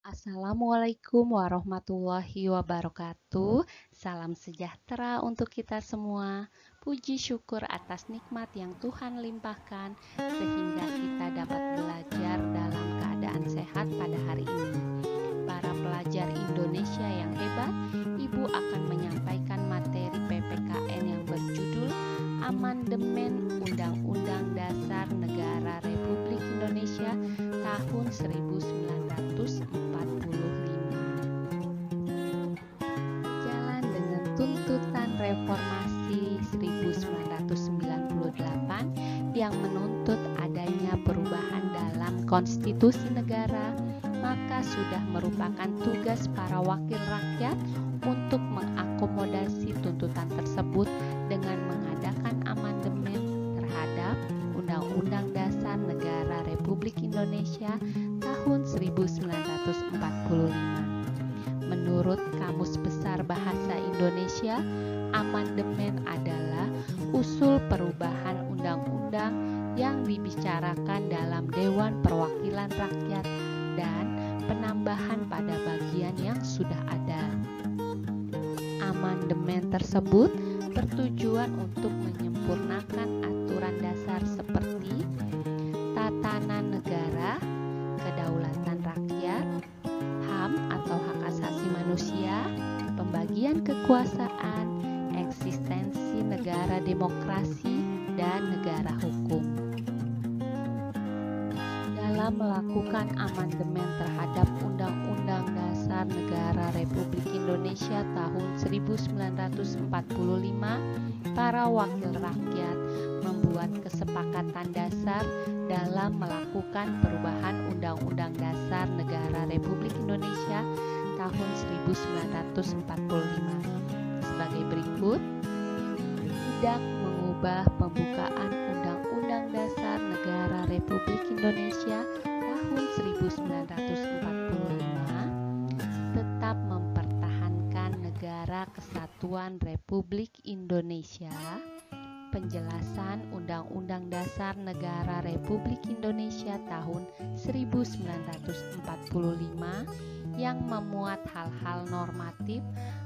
Assalamualaikum warahmatullahi wabarakatuh. Salam sejahtera untuk kita semua. Puji syukur atas nikmat yang Tuhan limpahkan sehingga kita dapat belajar dalam keadaan sehat pada hari ini. Para pelajar Indonesia yang hebat, Ibu akan menyampaikan materi PPKN yang berjudul Amandemen Undang-Undang Dasar Negara Republik Indonesia tahun 1945. Jalan dengan tuntutan reformasi 1998 yang menuntut adanya perubahan dalam konstitusi negara, maka sudah merupakan tugas para wakil rakyat untuk mengakomodasi tuntutan tersebut dengan mengadakan amandemen terhadap Undang-Undang Dasar Negara Republik Indonesia tahun 1945. Menurut Kamus Besar Bahasa Indonesia, amandemen adalah usul perubahan undang-undang yang dibicarakan dalam Dewan Perwakilan Rakyat dan penambahan pada bagian yang sudah ada. Amandemen tersebut bertujuan untuk menyempurnakan aturan dasar seperti tatanan negara, kedaulatan rakyat, HAM atau hak asasi manusia, pembagian kekuasaan, eksistensi negara demokrasi, dan negara hukum. Dalam melakukan amandemen terhadap Undang-Undang Dasar Negara Republik Indonesia tahun 1945, para wakil rakyat membuat kesepakatan dasar dalam melakukan perubahan Undang-Undang Dasar Negara Republik Indonesia tahun 1945 sebagai berikut. Tidak mengubah pembukaan Undang-Undang Dasar Negara Republik Indonesia tahun 1945, tetap mempertahankan Negara Kesatuan Republik Indonesia. Penjelasan Undang-Undang Dasar Negara Republik Indonesia tahun 1945 yang memuat hal-hal normatif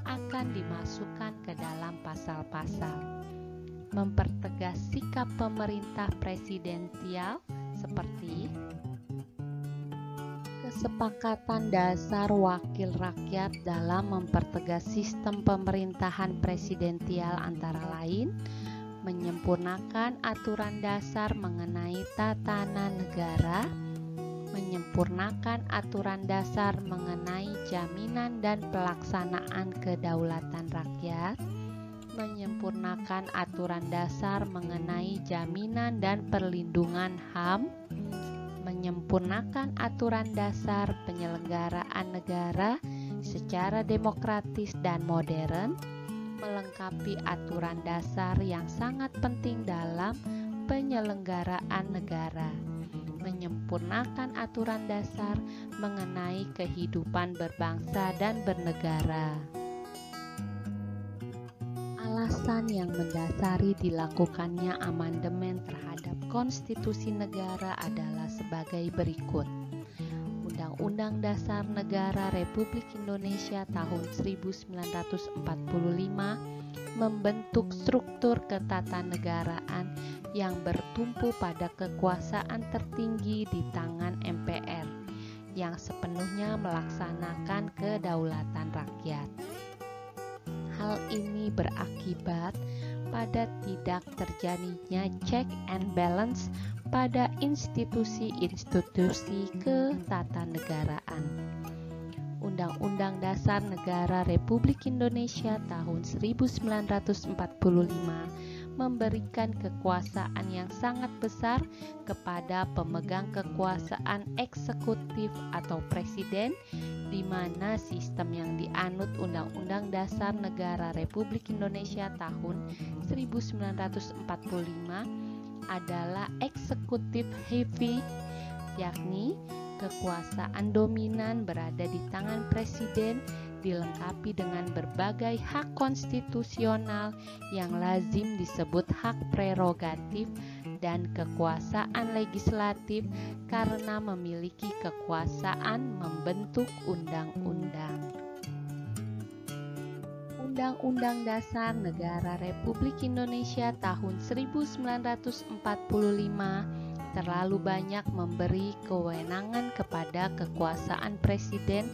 akan dimasukkan ke dalam pasal-pasal. Mempertegas sikap pemerintah presidensial seperti kesepakatan dasar wakil rakyat dalam mempertegas sistem pemerintahan presidensial antara lain menyempurnakan aturan dasar mengenai tatanan negara, menyempurnakan aturan dasar mengenai jaminan dan pelaksanaan kedaulatan rakyat, menyempurnakan aturan dasar mengenai jaminan dan perlindungan HAM, menyempurnakan aturan dasar penyelenggaraan negara secara demokratis dan modern, melengkapi aturan dasar yang sangat penting dalam penyelenggaraan negara, menyempurnakan aturan dasar mengenai kehidupan berbangsa dan bernegara. Alasan yang mendasari dilakukannya amandemen terhadap konstitusi negara adalah sebagai berikut. Undang-Undang Dasar Negara Republik Indonesia tahun 1945 membentuk struktur ketatanegaraan yang bertumpu pada kekuasaan tertinggi di tangan MPR yang sepenuhnya melaksanakan kedaulatan rakyat. Hal ini ini berakibat pada tidak terjadinya check and balance pada institusi-institusi ketatanegaraan. Undang-Undang Dasar Negara Republik Indonesia tahun 1945 memberikan kekuasaan yang sangat besar kepada pemegang kekuasaan eksekutif atau presiden, di mana sistem yang dianut Undang-Undang Dasar Negara Republik Indonesia tahun 1945 adalah eksekutif heavy, yakni kekuasaan dominan berada di tangan presiden, dilengkapi dengan berbagai hak konstitusional yang lazim disebut hak prerogatif, dan kekuasaan legislatif karena memiliki kekuasaan membentuk undang-undang. Undang-Undang Dasar Negara Republik Indonesia tahun 1945 terlalu banyak memberi kewenangan kepada kekuasaan presiden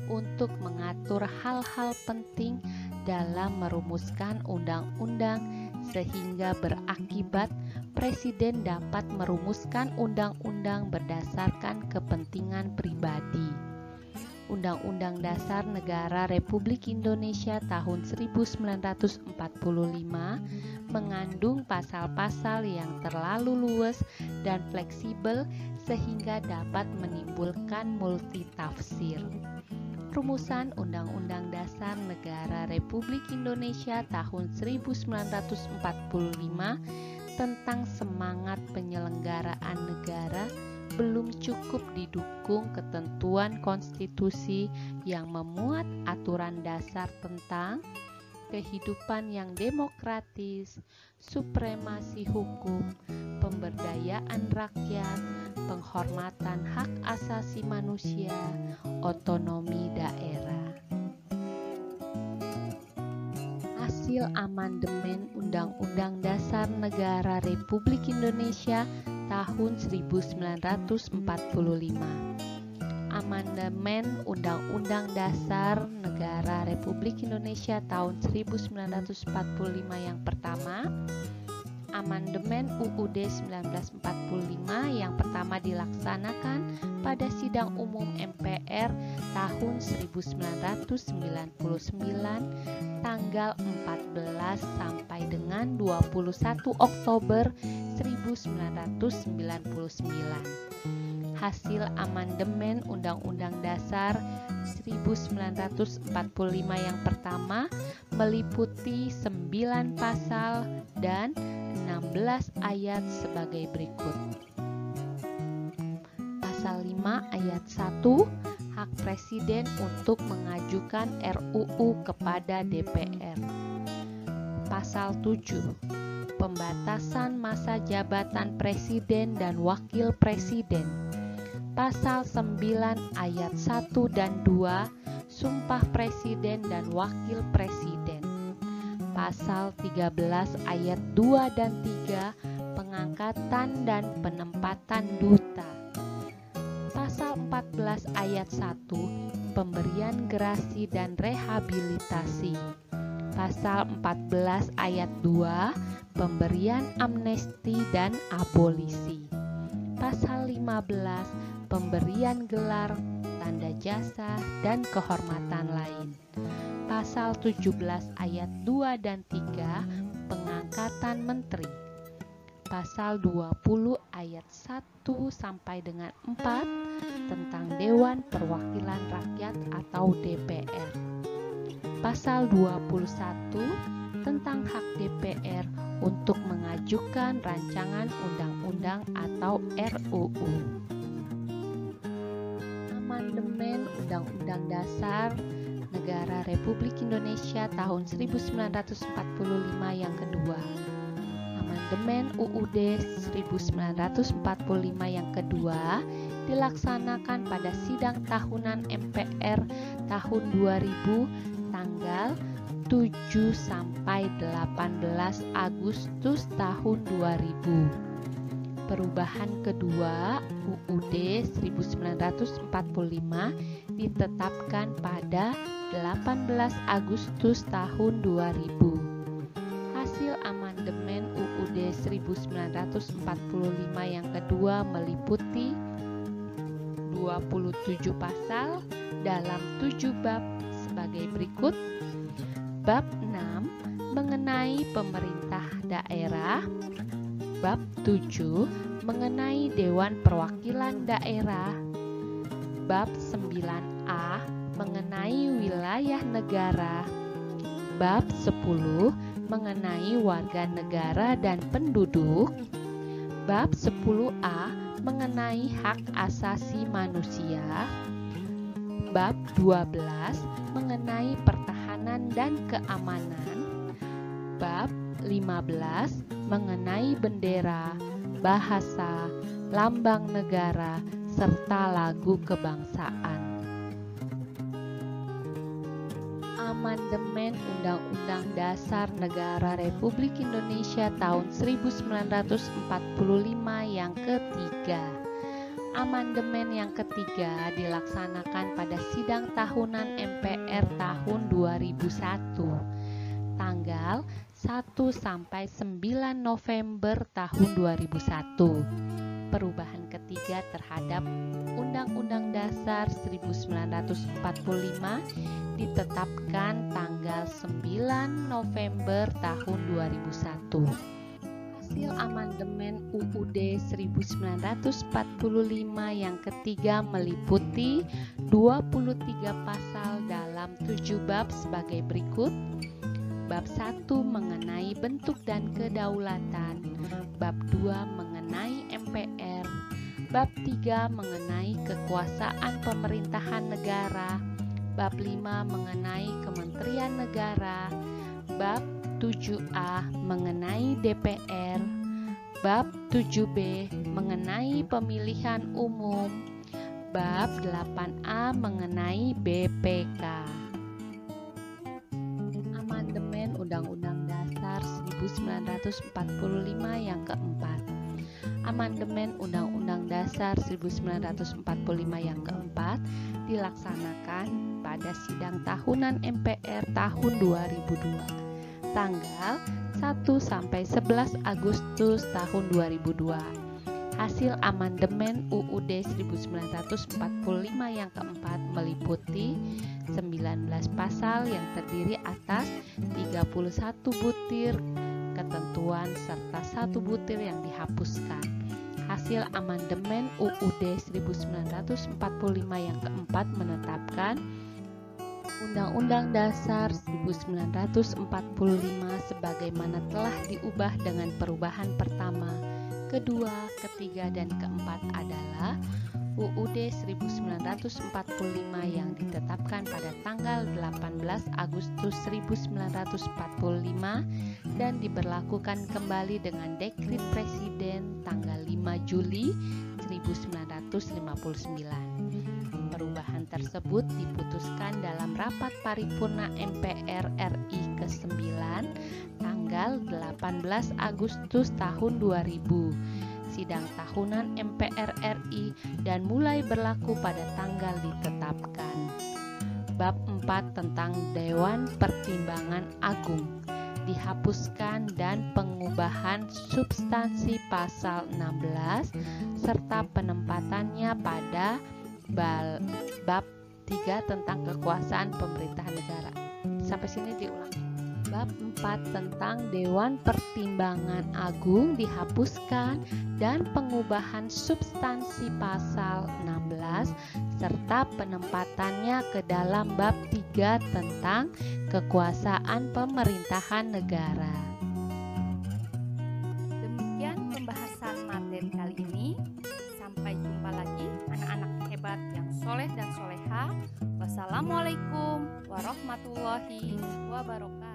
untuk mengatur hal-hal penting dalam merumuskan undang-undang, sehingga berakibat presiden dapat merumuskan undang-undang berdasarkan kepentingan pribadi. Undang-Undang Dasar Negara Republik Indonesia tahun 1945 mengandung pasal-pasal yang terlalu luas dan fleksibel sehingga dapat menimbulkan multitafsir. Rumusan Undang-Undang Dasar Negara Republik Indonesia tahun 1945 tentang semangat penyelenggaraan negara belum cukup didukung ketentuan konstitusi yang memuat aturan dasar tentang kehidupan yang demokratis, supremasi hukum, pemberdayaan rakyat, penghormatan hak asasi manusia, otonomi daerah. Hasil amandemen Undang-Undang Dasar Negara Republik Indonesia tahun 1945. Amandemen Undang-Undang Dasar Negara Republik Indonesia tahun 1945 yang pertama, Amandemen UUD 1945 yang pertama dilaksanakan pada Sidang Umum MPR tahun 1999 tanggal 14 sampai dengan 21 Oktober 1999. Hasil amandemen Undang-Undang Dasar 1945 yang pertama meliputi 9 pasal dan 16 ayat sebagai berikut. Pasal 5 ayat 1, hak presiden untuk mengajukan RUU kepada DPR. Pasal 7, pembatasan masa jabatan presiden dan wakil presiden. Pasal 9 ayat 1 dan 2, sumpah presiden dan wakil presiden. Pasal 13 ayat 2 dan 3, pengangkatan dan penempatan duta. Pasal 14 ayat 1, pemberian gerasi dan rehabilitasi. Pasal 14 ayat 2, pemberian amnesti dan abolisi. Pasal 15, pemberian gelar, tanda jasa, dan kehormatan lain. Pasal 17 ayat 2 dan 3, pengangkatan menteri. Pasal 20 ayat 1 sampai dengan 4 tentang Dewan Perwakilan Rakyat atau DPR. Pasal 21 tentang hak DPR untuk mengajukan rancangan undang-undang atau RUU. Amandemen Undang-Undang Dasar Negara Republik Indonesia tahun 1945 yang kedua. Amandemen UUD 1945 yang kedua dilaksanakan pada sidang tahunan MPR tahun 2000 tanggal 7 sampai 18 Agustus tahun 2000. Perubahan kedua UUD 1945 ditetapkan pada 18 Agustus tahun 2000. Hasil amandemen UUD 1945 yang kedua meliputi 27 pasal dalam 7 bab sebagai berikut. Bab 6 mengenai pemerintah daerah. Bab 7 mengenai Dewan Perwakilan Daerah. Bab 9A mengenai wilayah negara. Bab 10 mengenai warga negara dan penduduk. Bab 10A mengenai hak asasi manusia. Bab 12 mengenai pertahanan dan keamanan. Bab 15 mengenai bendera, bahasa, lambang negara, serta lagu kebangsaan. Amandemen Undang-Undang Dasar Negara Republik Indonesia tahun 1945 yang ketiga. Amandemen yang ketiga dilaksanakan pada sidang tahunan MPR tahun 2001, tanggal 1 sampai 9 November tahun 2001. Perubahan ketiga terhadap Undang-Undang Dasar 1945 ditetapkan tanggal 9 November tahun 2001. Hasil amandemen UUD 1945 yang ketiga meliputi 23 pasal dalam 7 bab sebagai berikut. Bab 1 mengenai bentuk dan kedaulatan. Bab 2 mengenai MPR. Bab 3 mengenai kekuasaan pemerintahan negara. Bab 5 mengenai Kementerian Negara. Bab 7A mengenai DPR. Bab 7B mengenai pemilihan umum. Bab 8A mengenai BPK. Amandemen Undang-Undang Dasar 1945 yang keempat. Amandemen Undang-Undang Dasar 1945 yang keempat dilaksanakan pada sidang tahunan MPR tahun 2002, tanggal 1 sampai 11 Agustus tahun 2002. Hasil amandemen UUD 1945 yang keempat meliputi 19 pasal yang terdiri atas 31 butir ketentuan serta 1 butir yang dihapuskan. Hasil amandemen UUD 1945 yang keempat menetapkan Undang-Undang Dasar 1945 sebagaimana telah diubah dengan perubahan pertama, kedua, ketiga, dan keempat adalah UUD 1945 yang ditetapkan pada tanggal 18 Agustus 1945 dan diberlakukan kembali dengan Dekrit Presiden tanggal 5 Juli 1959. Perubahan tersebut diputuskan dalam rapat paripurna MPR RI ke-9 tanggal 18 Agustus tahun 2000, sidang tahunan MPR RI dan mulai berlaku pada tanggal ditetapkan. Bab 4 tentang Dewan Pertimbangan Agung dihapuskan dan pengubahan substansi pasal 16 serta penempatannya pada bab 3 tentang kekuasaan pemerintahan negara. Sampai sini diulang. Bab 4 tentang Dewan Pertimbangan Agung dihapuskan dan pengubahan substansi pasal 16 serta penempatannya ke dalam bab 3 tentang kekuasaan pemerintahan negara. Demikian pembahasan materi kali ini. Sampai jumpa lagi anak-anak hebat yang soleh dan soleha. Wassalamualaikum warahmatullahi wabarakatuh.